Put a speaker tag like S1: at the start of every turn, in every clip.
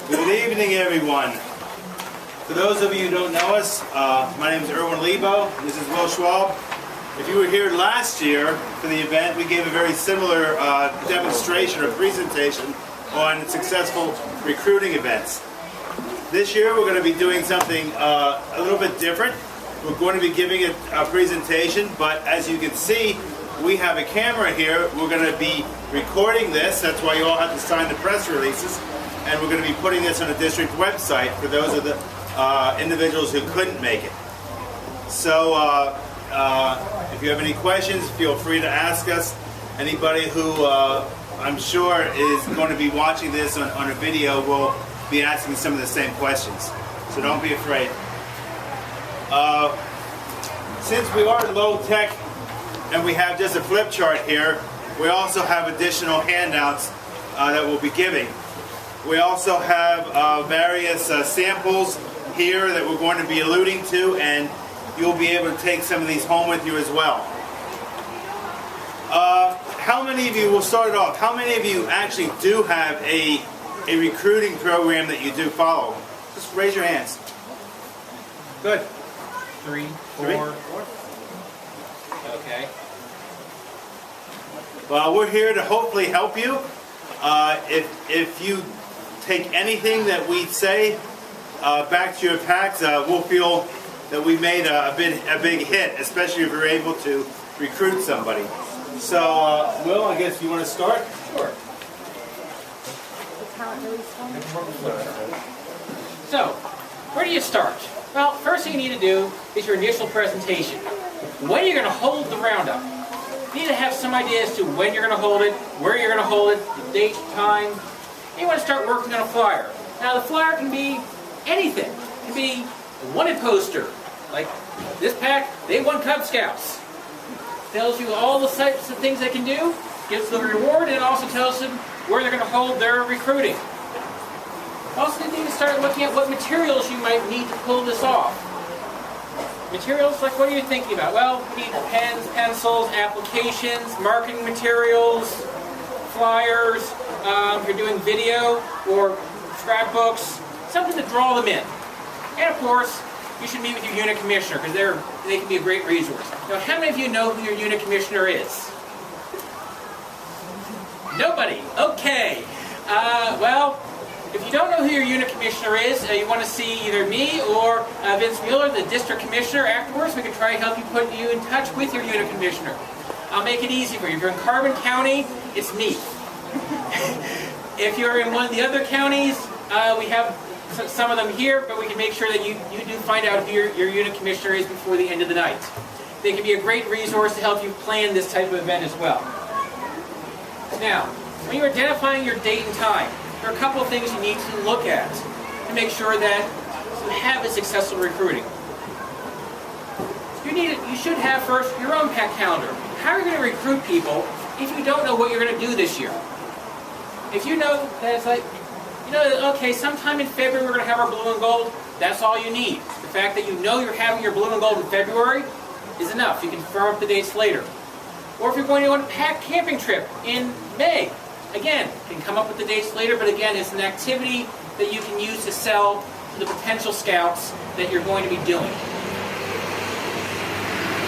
S1: Good evening, everyone. For those of you who don't know us, my name is Erwin Lebo. This is Will Schwab. If you were here last year for the event, we gave a very similar demonstration or presentation on successful recruiting events. This year we're going to be doing something a little bit different. We're going to be giving a presentation, but as you can see, we have a camera here. We're going to be recording this. That's why you all have to sign the press releases. And we're going to be putting this on a district website for those of the individuals who couldn't make it. So if you have any questions, feel free to ask us. Anybody who I'm sure is going to be watching this on a video will be asking some of the same questions. So don't be afraid. Since we are low tech and we have just a flip chart here, we also have additional handouts that we'll be giving. We also have various samples here that we're going to be alluding to, and you'll be able to take some of these home with you as well. How many of you, we'll start it off, how many of you actually do have a recruiting program that you do follow? Just raise your hands. Good.
S2: 3, 4. Okay.
S1: Well, we're here to hopefully help you. If you take anything that we say back to your packs, we'll feel that we made a big hit, especially if you're able to recruit somebody. So, Will, I guess you want to start?
S2: Sure. So, where do you start? Well, first thing you need to do is your initial presentation. When you're going to hold the roundup. You need to have some idea as to when you're going to hold it, where you're going to hold it, the date, time. You want to start working on a flyer. Now the flyer can be anything. It can be a wanted poster, like this pack, they won Cub Scouts. Tells you all the types of things they can do, gives the reward, and it also tells them where they're going to hold their recruiting. Also, you need to start looking at what materials you might need to pull this off. Materials, like what are you thinking about? Well, you need pens, pencils, applications, marketing materials, flyers, if you're doing video or scrapbooks, something to draw them in. And of course, you should meet with your unit commissioner because they can be a great resource. Now, how many of you know who your unit commissioner is? Nobody. Okay. Well, if you don't know who your unit commissioner is, you want to see either me or Vince Mueller, the district commissioner, afterwards, we can try to help you put you in touch with your unit commissioner. I'll make it easy for you. If you're in Carbon County, it's me. If you're in one of the other counties, we have some of them here, but we can make sure that you do find out who your unit commissioner is before the end of the night. They can be a great resource to help you plan this type of event as well. Now, when you're identifying your date and time, there are a couple of things you need to look at to make sure that you have a successful recruiting. You should have first your own pack calendar. How are you going to recruit people if you don't know what you're going to do this year? If you know that it's like, okay, sometime in February we're going to have our blue and gold, that's all you need. The fact that you know you're having your blue and gold in February is enough. You can firm up the dates later. Or if you're going to go on a pack camping trip in May, again, you can come up with the dates later, but again, it's an activity that you can use to sell to the potential scouts that you're going to be doing.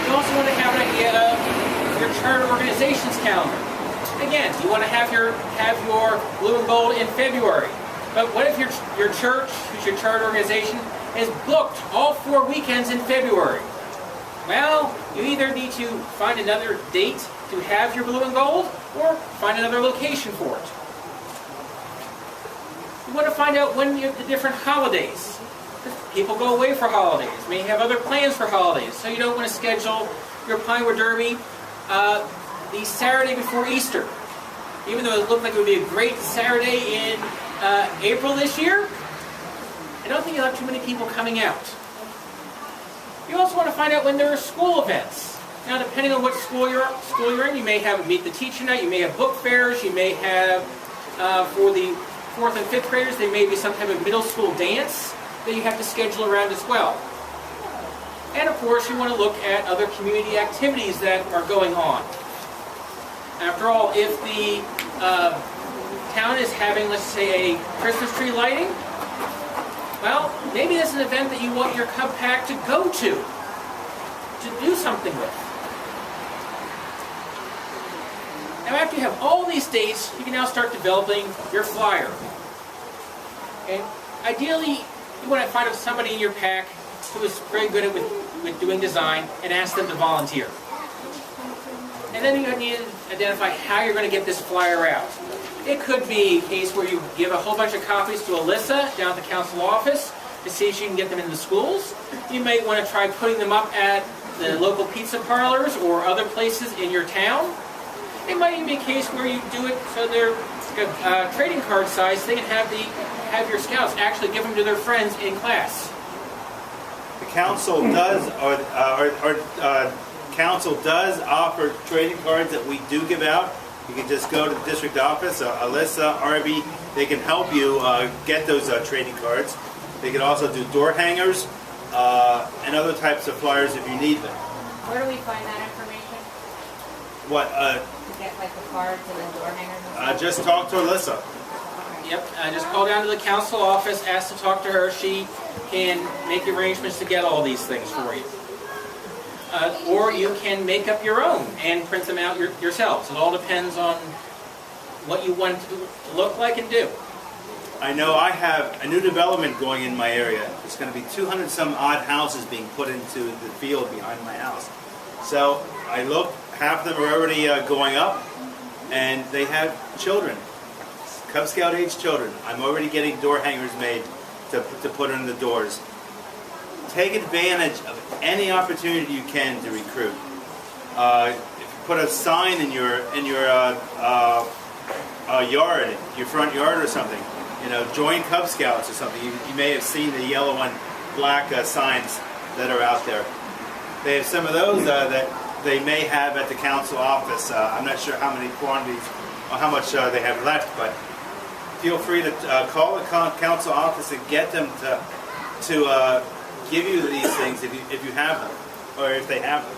S2: You also want to have an idea of your charter organization's calendar. Again, you want to have your blue and gold in February. But what if your church, who's your charter organization, is booked all 4 weekends in February? Well, you either need to find another date to have your blue and gold, or find another location for it. You want to find out when the different holidays. People go away for holidays, may have other plans for holidays, so you don't want to schedule your Pinewood Derby the Saturday before Easter. Even though it looked like it would be a great Saturday in April this year, I don't think you'll have too many people coming out. You also want to find out when there are school events. Now, depending on what school you're in, you may have a Meet the Teacher night, you may have book fairs, you may have, for the 4th and 5th graders, there may be some type of middle school dance that you have to schedule around as well. And of course, you want to look at other community activities that are going on. After all, if the town is having, let's say, a Christmas tree lighting, Well, maybe this is an event that you want your Cub Pack to go to do something with. Now after you have all these dates, you can now start developing your flyer. Okay? Ideally, you want to find somebody in your pack who is very good at with doing design and ask them to volunteer. And then you need to identify how you're going to get this flyer out. It could be a case where you give a whole bunch of copies to Alyssa down at the council office to see if she can get them into schools. You may want to try putting them up at the local pizza parlors or other places in your town. It might even be a case where you do it so they're a trading card size thing and have your scouts actually give them to their friends in class.
S1: The council does, council does offer trading cards that we do give out. You can just go to the district office, Alyssa, Arby, they can help you get those trading cards. They can also do door hangers and other types of flyers if you need them.
S3: Where do we find that information?
S1: What?
S3: To get like the cards and the door hangers and stuff?
S1: Just talk to Alyssa.
S2: Yep, just call down to the council office, ask to talk to her. She can make arrangements to get all these things for you. Or you can make up your own and print them out yourselves. It all depends on what you want to look like and do.
S1: I know I have a new development going in my area. There's going to be 200 some odd houses being put into the field behind my house. So I look, half of them are already going up, and they have children, Cub Scout age children. I'm already getting door hangers made to put in the doors. Take advantage of any opportunity you can to recruit. If you put a sign in your yard, your front yard or something, you know, join Cub Scouts or something. You may have seen the yellow and black signs that are out there. They have some of those that they may have at the council office. I'm not sure how many quantities or how much they have left, but feel free to call the council office and get them to give you these things if you have them, or if they have them.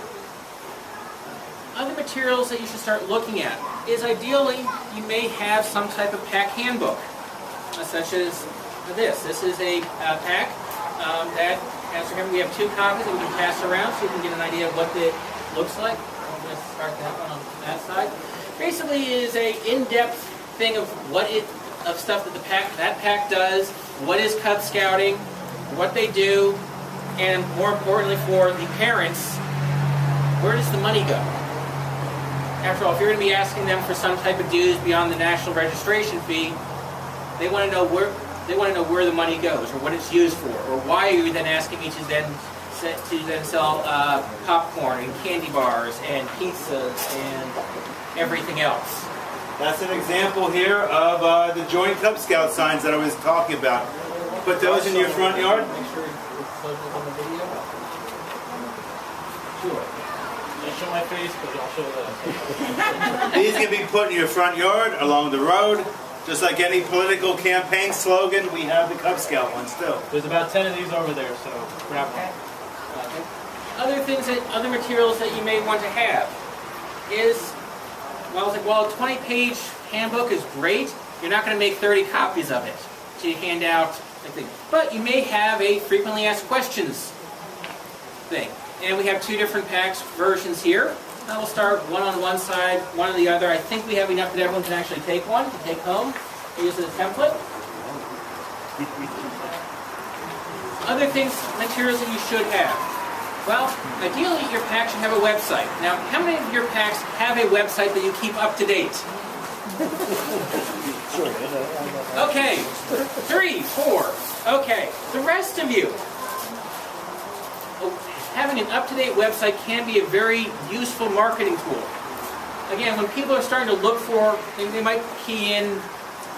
S2: Other materials that you should start looking at is ideally you may have some type of pack handbook, such as this. This is a pack that has, we have 2 copies that we can pass around so you can get an idea of what it looks like. I'm going to start that one on that side. Basically, it is a in-depth thing of of stuff that that pack does, what is Cub Scouting, what they do, and more importantly for the parents, where does the money go? After all, if you're going to be asking them for some type of dues beyond the national registration fee, they want to know where the money goes, or what it's used for, or why are you then asking me to then sell popcorn and candy bars and pizzas and everything else.
S1: That's an example here of the Joint Cub Scout signs that I was talking about. Put those in your front yard.
S2: Make sure you close it on the video. Sure.
S4: Don't show my face, but I'll show that.
S1: These can be put in your front yard, along the road. Just like any political campaign slogan, we have the Cub Scout ones too.
S4: There's about 10 of these over there, so grab one.
S2: Other materials that you may want to have is, well, it's like, while a 20-page handbook is great, you're not going to make 30 copies of it to hand out. But you may have a frequently asked questions thing. And we have 2 different packs versions here. Now we'll start one on one side, one on the other. I think we have enough that everyone can actually take one to take home. Use it as a template. Other things, materials that you should have. Well, ideally your pack should have a website. Now, how many of your packs have a website that you keep up to date? Okay, 3, 4. Okay, the rest of you. Having an up-to-date website can be a very useful marketing tool. Again, when people are starting to look for, they might key in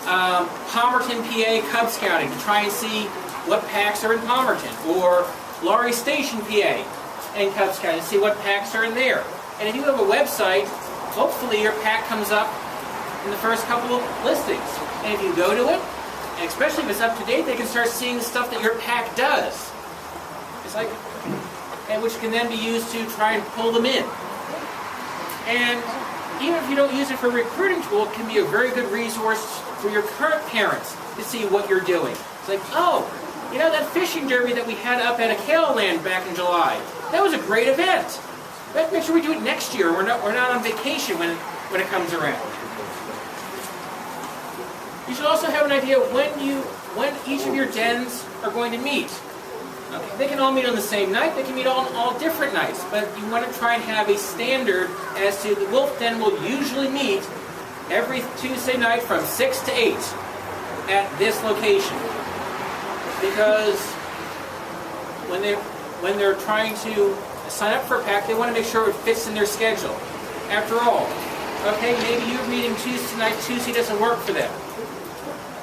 S2: Palmerton, PA Cub Scouting to try and see what packs are in Palmerton, or Laurie Station, PA and Cub Scouting to see what packs are in there. And if you have a website, hopefully your pack comes up in the first couple of listings. And if you go to it, and especially if it's up to date, they can start seeing the stuff that your pack does. It's like, and which can then be used to try and pull them in. And even if you don't use it for a recruiting tool, it can be a very good resource for your current parents to see what you're doing. It's like, oh, You know, that fishing derby that we had up at Akela Land back in July, that was a great event. Let's make sure we do it next year. We're not on vacation when it comes around. You should also have an idea when each of your dens are going to meet. Okay, they can all meet on the same night. They can meet on all different nights. But you want to try and have a standard as to the wolf den will usually meet every Tuesday night from 6 to 8 at this location. Because when they're trying to sign up for a pack, they want to make sure it fits in their schedule. After all, okay, maybe you're meeting Tuesday night, Tuesday doesn't work for them.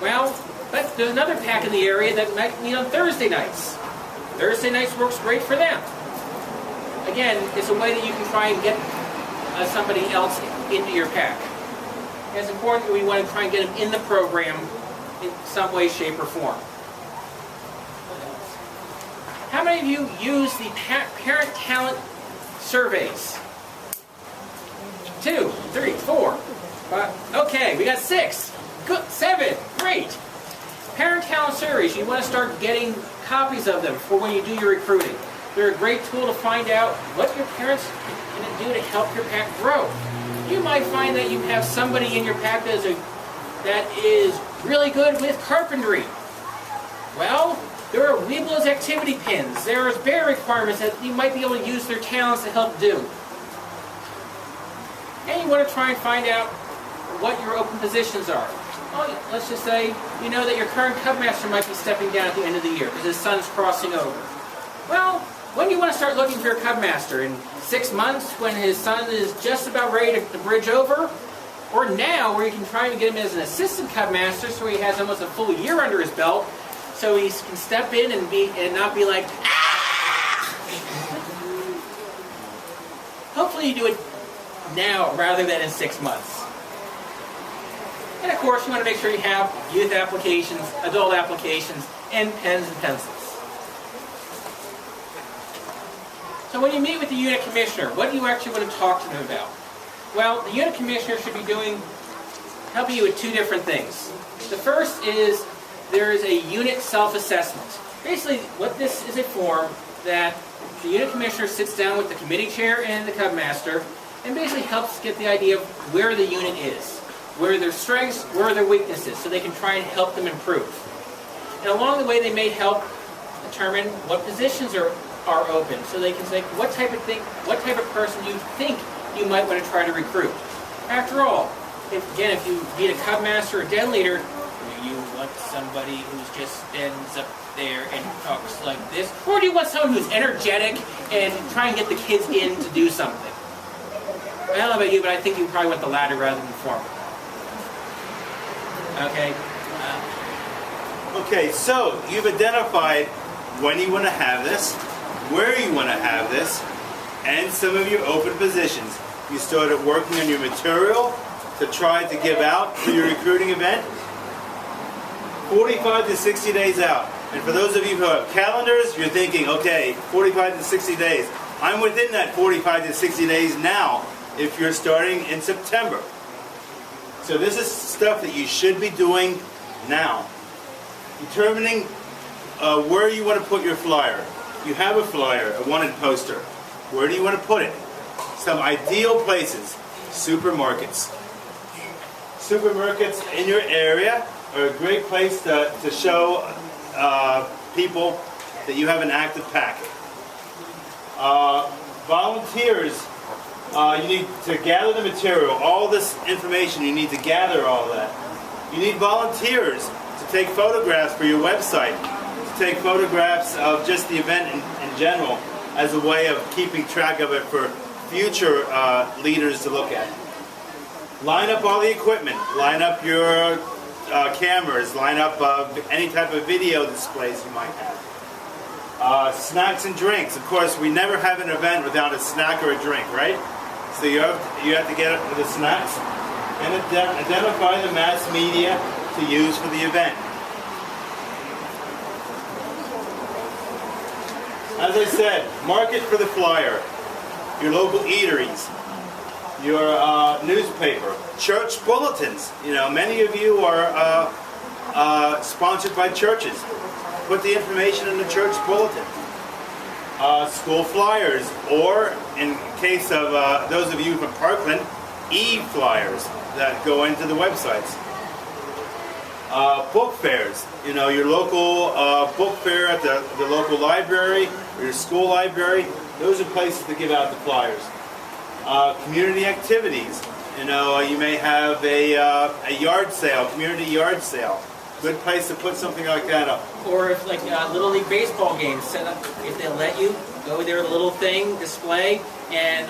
S2: Well, but there's another pack in the area that might meet on Thursday nights. Thursday nights works great for them. Again, it's a way that you can try and get somebody else into your pack. It's important that we want to try and get them in the program in some way, shape, or form. How many of you use the parent talent surveys? 2, 3, 4, 5. Okay, we got 6. Good, 7. Great. Parent talent surveys, you want to start getting copies of them for when you do your recruiting. They're a great tool to find out what your parents can do to help your pack grow. You might find that you have somebody in your pack that is really good with carpentry. Well, there are Weeblo's activity pins. There's bear requirements that you might be able to use their talents to help do. And you want to try and find out what your open positions are. Well, let's just say you know that your current Cub Master might be stepping down at the end of the year because his son's crossing over. Well, when do you want to start looking for your Cub Master? In 6 months when his son is just about ready to bridge over? Or now where you can try and get him as an assistant Cub Master so he has almost a full year under his belt so he can step in and not be like, ah! Hopefully you do it now rather than in 6 months. And of course, you want to make sure you have youth applications, adult applications, and pens and pencils. So when you meet with the unit commissioner, what do you actually want to talk to them about? Well, the unit commissioner should be helping you with 2 different things. The first is there is a unit self-assessment. Basically, what this is a form that the unit commissioner sits down with the committee chair and the Cub Master and basically helps get the idea of where the unit is. Where are their strengths, where are their weaknesses, so they can try and help them improve. And along the way, they may help determine what positions are open, so they can say what type of person you think you might want to try to recruit. After all, if you need a Cub Master or Den Leader, do you want somebody who just stands up there and talks like this, or do you want someone who's energetic and try and get the kids in to do something? I don't know about you, but I think you probably want the latter rather than the former. Okay.
S1: Okay, so you've identified when you want to have this, where you want to have this, and some of your open positions. You started working on your material to try to give out for your recruiting event. 45 to 60 days out. And for those of you who have calendars, you're thinking, okay, 45 to 60 days. I'm within that 45 to 60 days now if you're starting in September. So this is stuff that you should be doing now. Determining where you want to put your flyer. You have a flyer, a wanted poster. Where do you want to put it? Some ideal places. Supermarkets. Supermarkets in your area are a great place to show people that you have an active pack. Volunteers. You need to gather the material, all this information, you need to gather all that. You need volunteers to take photographs for your website, to take photographs of just the event in general as a way of keeping track of it for future leaders to look at. Line up all the equipment, line up your cameras, line up any type of video displays you might have. Snacks and drinks. Of course, we never have an event without a snack or a drink, right? So you have to get the snacks and identify the mass media to use for the event. As I said, market for the flyer, your local eateries, your newspaper, church bulletins. You know, many of you are sponsored by churches. put the information in the church bulletin. School flyers, or in case of those of you from Parkland, e-flyers that go into the websites. Book fairs, you know, your local book fair at the local library or your school library, those are places to give out the flyers. Community activities, you know, you may have a yard sale, community yard sale. Good place to put something like that up.
S2: Or if like Little League baseball games set up, if they'll let you go with their little thing, display, and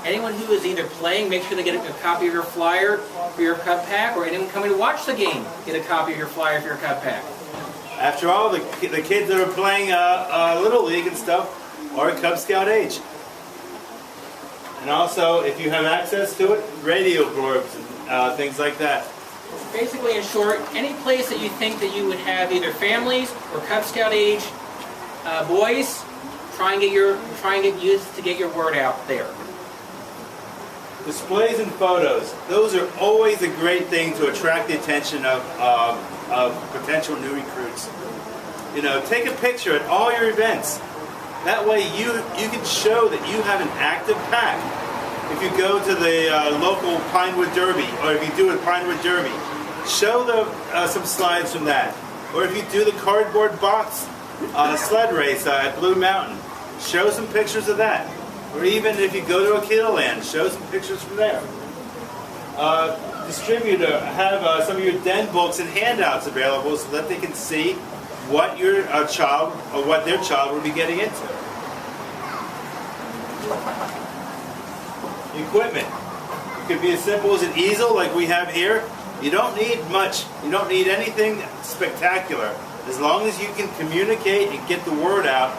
S2: anyone who is either playing, make sure they get a copy of your flyer for your Cub Pack, or anyone coming to watch the game, get a copy of your flyer for your Cub Pack.
S1: After all, the kids that are playing Little League and stuff are Cub Scout age. And also, if you have access to it, radio blurbs and things like that.
S2: Basically, in short, any place that you think that you would have either families or Cub Scout age boys, try and get used to get your word out there.
S1: Displays and photos, those are always a great thing to attract the attention of potential new recruits. You know, take a picture at all your events. That way you can show that you have an active pack. If you go to the local Pinewood Derby, or if you do a Pinewood Derby, show some slides from that. Or if you do the cardboard box sled race at Blue Mountain, show some pictures of that. Or even if you go to Aquila Land, show some pictures from there. Have some of your den books and handouts available so that they can see what your child or what their child will be getting into. Equipment. It could be as simple as an easel like we have here. You don't need much. You don't need anything spectacular. As long as you can communicate and get the word out,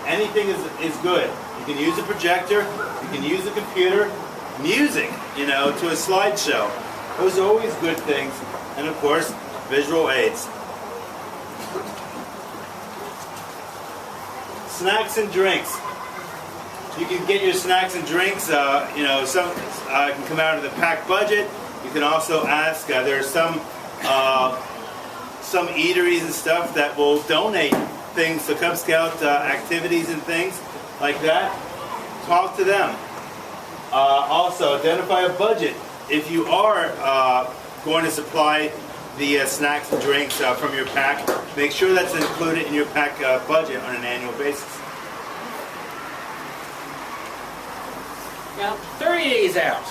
S1: anything is good. You can use a projector, you can use a computer, music, you know, to a slideshow. Those are always good things. And of course, visual aids. Snacks and drinks. You can get your snacks and drinks, you know, some can come out of the pack budget. You can also ask, there are some eateries and stuff that will donate things to Cub Scout activities and things like that. Talk to them. Also, identify a budget. If you are going to supply the snacks and drinks from your pack, make sure that's included in your pack budget on an annual basis.
S2: Now, 30 days out.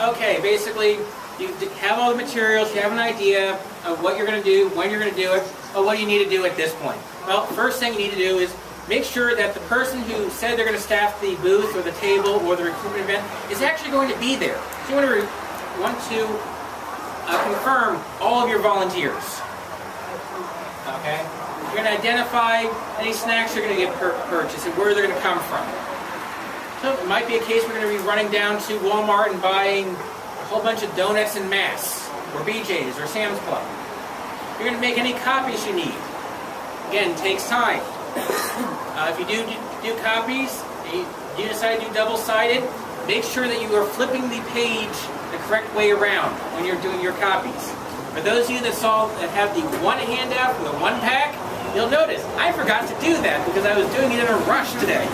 S2: Okay, basically, you have all the materials, you have an idea of what you're going to do, when you're going to do it, or what you need to do at this point. Well, first thing you need to do is make sure that the person who said they're going to staff the booth or the table or the recruitment event is actually going to be there. So you want to confirm all of your volunteers. Okay? You're going to identify any snacks you're going to get purchased and where they're going to come from. So it might be a case we're going to be running down to Walmart and buying a whole bunch of donuts en masse, or BJ's, or Sam's Club. You're going to make any copies you need. Again, it takes time. If you do copies, you decide to do double-sided, make sure that you are flipping the page the correct way around when you're doing your copies. For those of you that have the one handout from the one pack, you'll notice I forgot to do that because I was doing it in a rush today.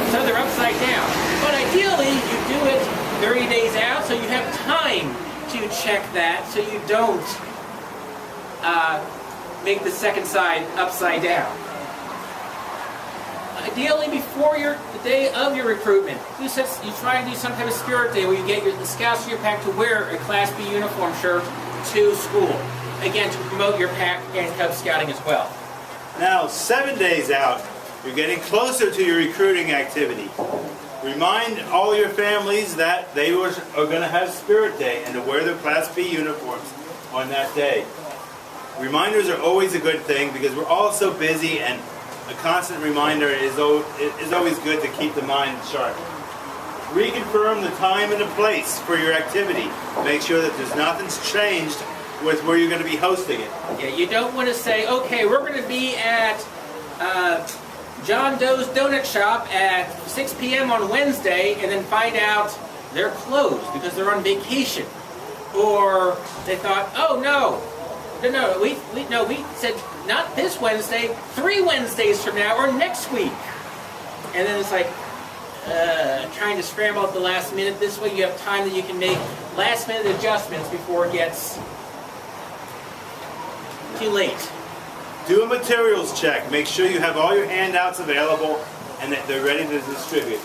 S2: So they're upside down. But ideally, you do it 30 days out so you have time to check that so you don't make the second side upside down. Ideally, before the day of your recruitment, you try to do some type of spirit day where you get the scouts in your pack to wear a Class B uniform shirt to school. Again, to promote your pack and Cub Scouting as well.
S1: Now, 7 days out, you're getting closer to your recruiting activity. Remind all your families that they are going to have Spirit Day and to wear their Class B uniforms on that day. Reminders are always a good thing because we're all so busy, and a constant reminder is always good to keep the mind sharp. Reconfirm the time and the place for your activity. Make sure that there's nothing's changed with where you're going to be hosting it.
S2: Yeah, you don't want to say, okay, we're going to be at John Doe's Donut Shop at 6 p.m. on Wednesday and then find out they're closed because they're on vacation. Or they thought, oh no, We said not this Wednesday, 3 Wednesdays from now, or next week. And then it's like trying to scramble at the last minute. This way, you have time that you can make last minute adjustments before it gets too late.
S1: Do a materials check. Make sure you have all your handouts available and that they're ready to distribute.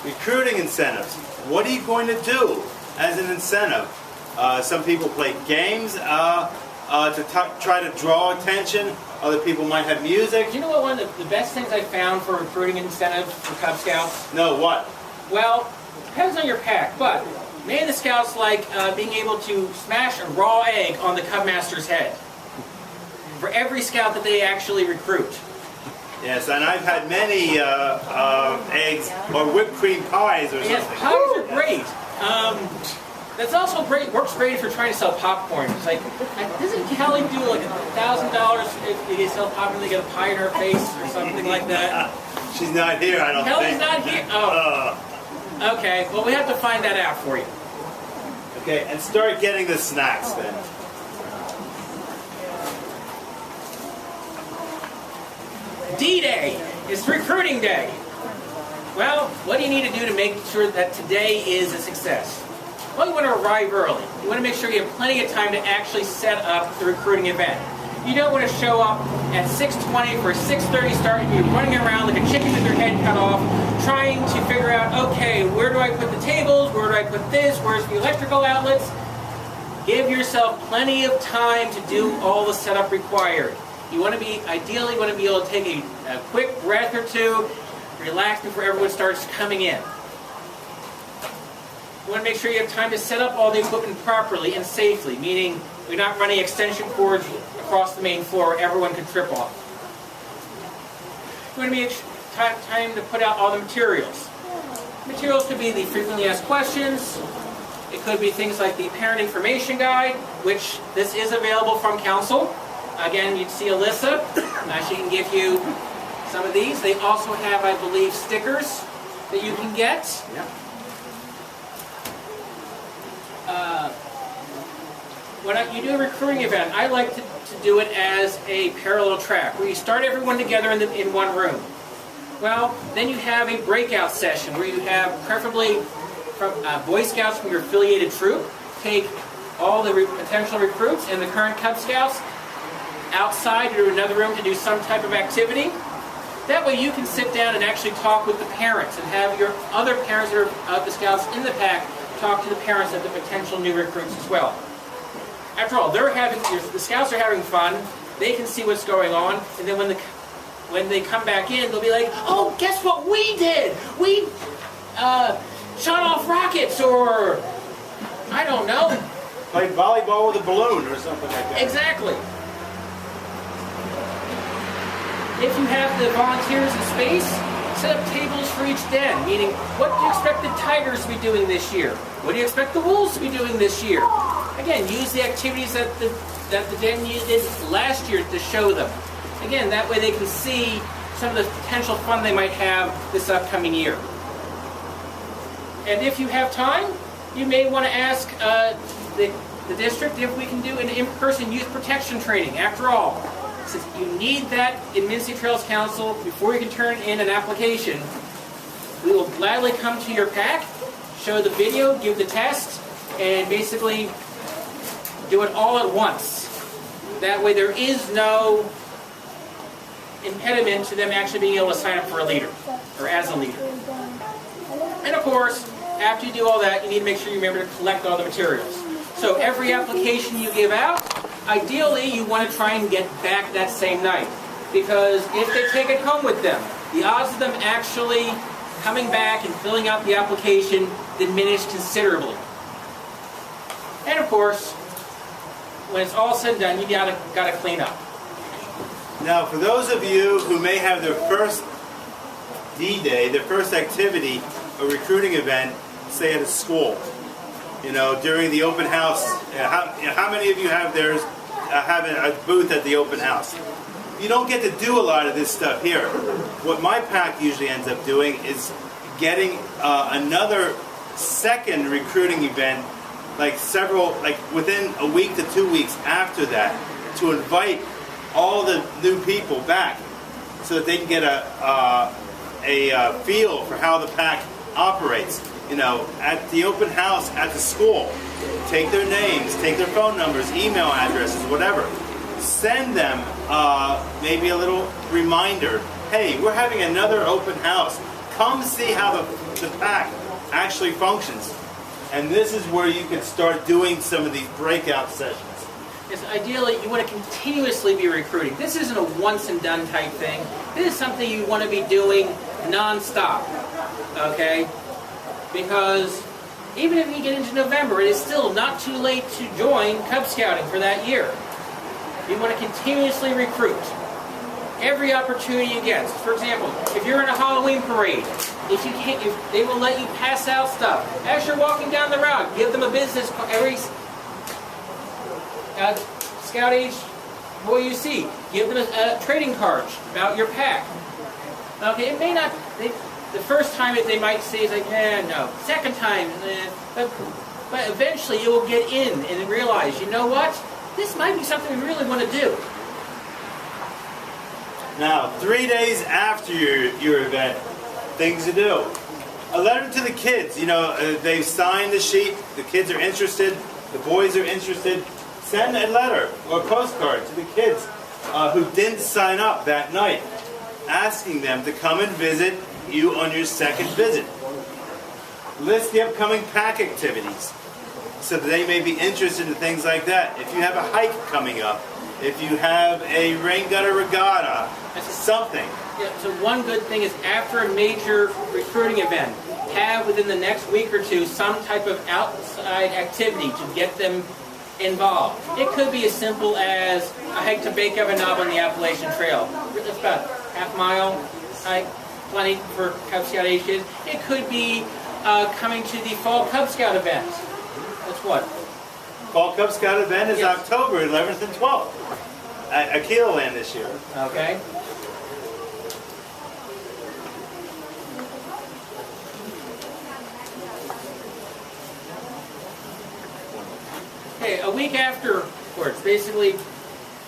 S1: Recruiting incentives. What are you going to do as an incentive? Some people play games to try to draw attention. Other people might have music.
S2: Do you know what one of the best things I found for recruiting incentives for Cub Scouts?
S1: No, what?
S2: Well, depends on your pack, but many of the Scouts like being able to smash a raw egg on the Cub Master's head for every Scout that they actually recruit.
S1: Yes, and I've had many eggs or whipped cream pies or something.
S2: Yes, pies are great. That's also great. Works great if you're trying to sell popcorn. It's like, doesn't Kelly do like $1,000 if they sell popcorn, they get a pie in her face or something like that?
S1: She's not here, I don't think.
S2: Kelly's not here? Oh. Okay, well we have to find that out for you.
S1: Okay, and start getting the snacks then.
S2: D-Day is recruiting day. Well, what do you need to do to make sure that today is a success? Well, you want to arrive early. You want to make sure you have plenty of time to actually set up the recruiting event. You don't want to show up at 6:20 for a 6:30 start and you're running around like a chicken with your head cut off, trying to figure out, okay, where do I put the tables? Where do I put this? Where's the electrical outlets? Give yourself plenty of time to do all the setup required. You want to be, ideally, you want to be able to take a quick breath or two, relax before everyone starts coming in. You want to make sure you have time to set up all the equipment properly and safely, meaning you're not running extension cords across the main floor where everyone can trip off. You want to make time to put out all the materials. Materials could be the frequently asked questions. It could be things like the parent information guide, which this is available from council. Again, you'd see Alyssa. She can give you some of these. They also have, I believe, stickers that you can get.
S1: Yeah.
S2: When you do a recruiting event, I like to do it as a parallel track, where you start everyone together in one room. Well, then you have a breakout session where you have preferably from Boy Scouts from your affiliated troop take all the potential recruits and the current Cub Scouts outside to another room to do some type of activity. That way you can sit down and actually talk with the parents and have your other parents that are the Scouts in the pack talk to the parents of the potential new recruits as well. After all, the Scouts are having fun, they can see what's going on, and then when they come back in, they'll be like, oh, guess what we did? We shot off rockets, or I don't know.
S1: Played volleyball with a balloon or something like that.
S2: Exactly. If you have the volunteers in space, set up tables for each den, meaning what do you expect the tigers to be doing this year? What do you expect the wolves to be doing this year? Again, use the activities that the den did last year to show them. Again, that way they can see some of the potential fun they might have this upcoming year. And if you have time, you may want to ask the district if we can do an in-person youth protection training. After all, since you need that in Mincy Trails Council before you can turn in an application, we will gladly come to your pack, show the video, give the test, and basically do it all at once. That way there is no impediment to them actually being able to sign up for a leader, or as a leader. And of course, after you do all that, you need to make sure you remember to collect all the materials. So every application you give out, ideally you want to try and get back that same night. Because if they take it home with them, the odds of them actually coming back and filling out the application diminish considerably. And of course, when it's all said and done, you gotta clean up.
S1: Now, for those of you who may have their first D-Day, their first activity, a recruiting event, say at a school, during the open house, how many of you have a booth at the open house? You don't get to do a lot of this stuff here. What my pack usually ends up doing is getting another second recruiting event like within a week to 2 weeks after that, to invite all the new people back so that they can get a feel for how the pack operates. You know, at the open house at the school, take their names, take their phone numbers, email addresses, whatever. Send them maybe a little reminder. Hey, we're having another open house. Come see how the pack actually functions. And this is where you can start doing some of these breakout sessions.
S2: Yes, ideally, you want to continuously be recruiting. This isn't a once and done type thing. This is something you want to be doing non-stop, okay? Because even if you get into November, it is still not too late to join Cub Scouting for that year. You want to continuously recruit every opportunity you get. For example, if you're in a Halloween parade, if they will let you pass out stuff. As you're walking down the route, give them a business card. Every Scout age boy you see, give them a trading card about your pack. Okay, it may not, the first time they might say is like, no. Second time, but eventually you will get in and realize, you know what? This might be something we really want to do.
S1: Now, 3 days after your event, things to do. A letter to the kids. You know, they've signed the sheet. The kids are interested. The boys are interested. Send a letter or a postcard to the kids who didn't sign up that night, asking them to come and visit you on your second visit. List the upcoming pack activities so that they may be interested in things like that. If you have a hike coming up, if you have a rain gutter regatta, something.
S2: Yeah, so one good thing is after a major recruiting event, have within the next week or two some type of outside activity to get them involved. It could be as simple as a hike to Bay Cover Knob on the Appalachian Trail. It's about half-mile hike, plenty for Cub Scout age kids. It could be coming to the Fall Cub Scout event. That's what?
S1: Fall Cub Scout event is
S2: Yes.
S1: October 11th and 12th at Aquila Land this year.
S2: Okay. Okay, a week afterwards, basically,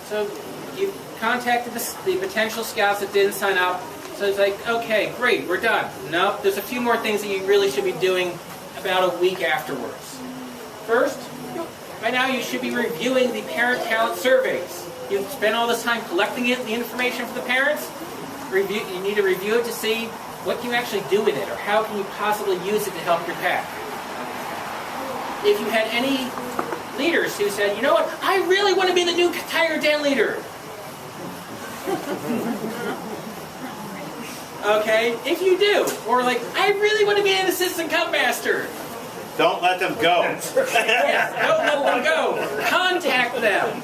S2: so you contacted the potential scouts that didn't sign up. So it's like, okay, great, we're done. Nope, there's a few more things that you really should be doing about a week afterwards. First, by now you should be reviewing the parent talent surveys. You've spent all this time collecting the information for the parents. You need to review it to see what can you actually do with it, or how can you possibly use it to help your pack. If you had any leaders who said, you know what, I really want to be the new Tiger Den leader. Okay, if you do, or like, I really want to be an assistant cub master.
S1: Don't let them go.
S2: Yes, don't let them go. Contact them.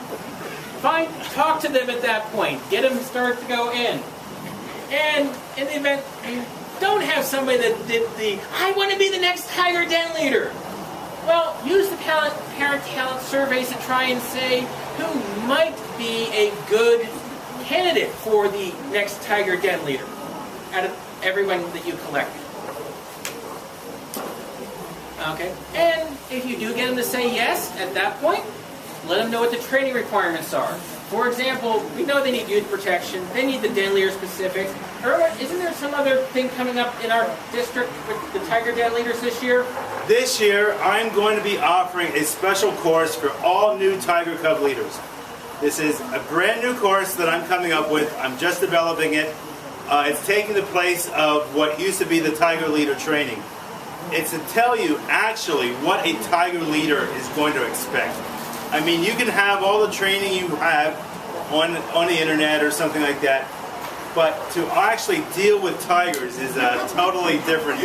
S2: Talk to them at that point. Get them to start to go in. And in the event, don't have somebody that did the, I want to be the next Tiger Den leader. Well, use the parent talent surveys to try and say who might be a good candidate for the next Tiger Den leader out of everyone that you collected. Okay, and if you do get them to say yes at that point, let them know what the training requirements are. For example, we know they need youth protection, they need the den leader specifics. Isn't there some other thing coming up in our district with the Tiger Den leaders this year?
S1: This year, I'm going to be offering a special course for all new Tiger Cub leaders. This is a brand new course that I'm coming up with. I'm just developing it. It's taking the place of what used to be the Tiger Leader training. It's to tell you actually what a Tiger Leader is going to expect. I mean, you can have all the training you have on the internet or something like that, but to actually deal with tigers is a totally different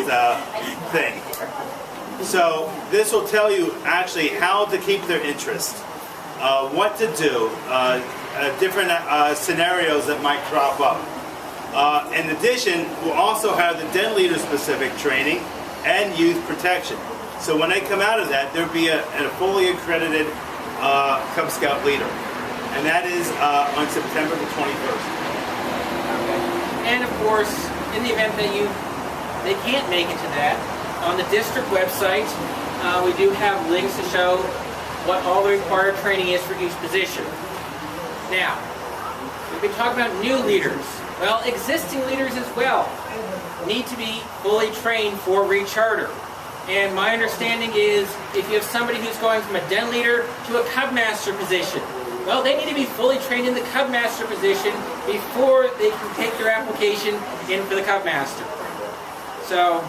S1: thing. So this will tell you actually how to keep their interest, what to do, different scenarios that might crop up. In addition, we'll also have the den leader specific training and youth protection. So when they come out of that, there'll be a fully accredited Cub Scout leader. And that is on September the 21st.
S2: And of course, in the event that they can't make it to that, on the district website, we do have links to show what all the required training is for each position. Now, we've been talking about new leaders. Well, existing leaders as well need to be fully trained for recharter. And my understanding is if you have somebody who's going from a den leader to a Cub Master position, well, they need to be fully trained in the Cub Master position before they can take their application in for the Cub Master. So,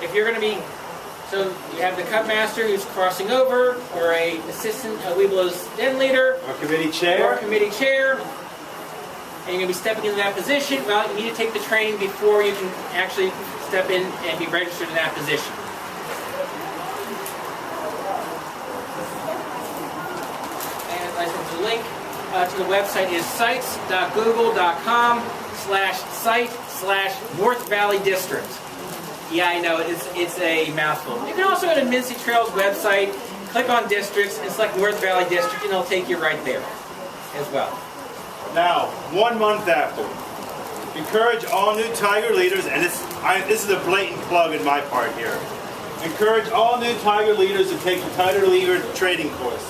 S2: if you're going to be, so you have the Cub Master who's crossing over, or a assistant Weeblo's den leader,
S1: Or committee chair.
S2: or a committee chair, and you're going to be stepping into that position, well, you need to take the training before you can actually step in and be registered in that position. And I think the link to the website is sites.google.com/site/North Valley District. Yeah, I know, it's a mouthful. You can also go to Mincy Trail's website, click on districts, and select North Valley District, and it'll take you right there as well.
S1: Now, 1 month after, encourage all new Tiger leaders, and this is a blatant plug in my part here. Encourage all new Tiger leaders to take the Tiger Leader training course.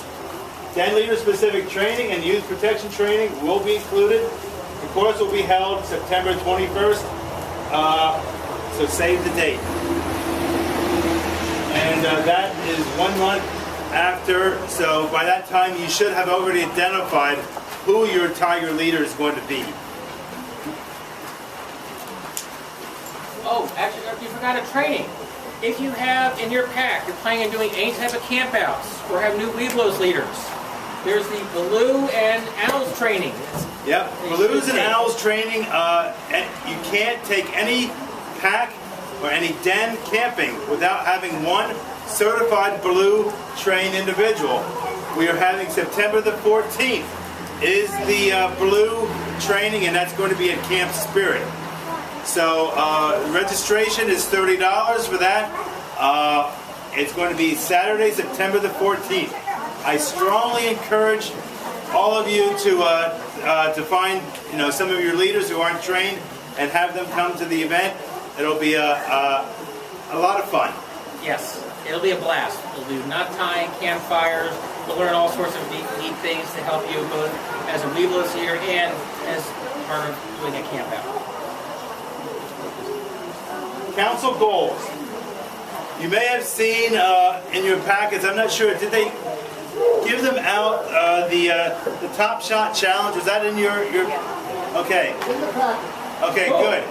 S1: 10 leader specific training and youth protection training will be included. The course will be held September 21st, so save the date. And that is 1 month after, so by that time you should have already identified who your Tiger leader is going to be.
S2: Oh, actually, you forgot a training. If you have in your pack, you're planning on doing any type of campouts, or have new Weeblos leaders, there's the Baloo and Owls training.
S1: Yep, Blues and Owls training, and you can't take any pack or any den camping without having one certified Blue trained individual. We are having September the 14th is the Blue training, and that's going to be at Camp Spirit. So registration is $30 for that. It's going to be Saturday, September the 14th. I strongly encourage all of you to find some of your leaders who aren't trained and have them come to the event. It'll be a lot of fun.
S2: Yes, it'll be a blast. We'll do nut tying, campfires. We'll learn all sorts of neat things to help you both as a Weeblos leader and as part of doing a camp out.
S1: Council goals. You may have seen in your packets, I'm not sure, did they give them out the Top Shot Challenge? Was that in your... Okay. Okay, good.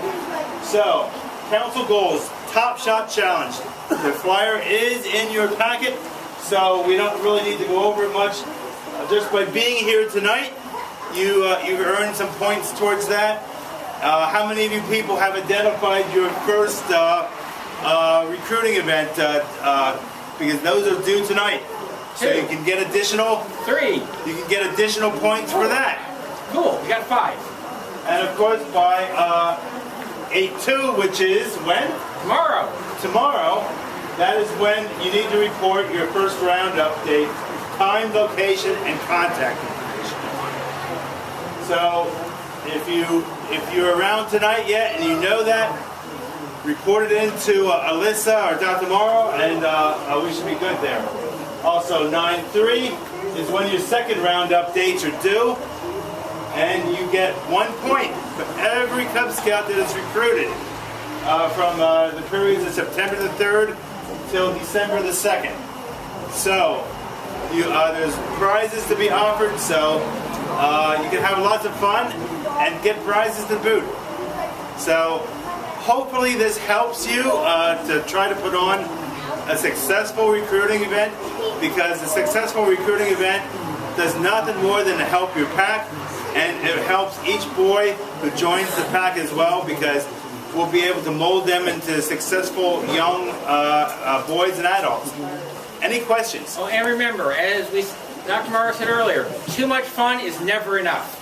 S1: So, council goals, Top Shot Challenge. The flyer is in your packet, so we don't really need to go over it much. Just by being here tonight, you've earned some points towards that. How many of you people have identified your first recruiting event? Because those are due tonight. So you can get additional...
S2: 3.
S1: You can get additional points for that.
S2: Cool, you got 5.
S1: And of course by 8/2, which is when?
S2: Tomorrow.
S1: Tomorrow, that is when you need to report your first roundup date, time, location, and contact information. So if you're around tonight yet and you know that, report it into Alyssa or Dr. Morrow, and we should be good there. Also, 9/3 is when your second roundup dates are due, and you get 1 point for every Cub Scout that is recruited from the periods of September the 3rd till December the 2nd. So, there's prizes to be offered, so you can have lots of fun and get prizes to boot. So, hopefully this helps you to try to put on a successful recruiting event, because a successful recruiting event does nothing more than to help your pack, and it helps each boy who joins the pack as well, because we'll be able to mold them into successful young boys and adults. Any questions?
S2: Oh, and remember, as Dr. Morrow said earlier, too much fun is never enough.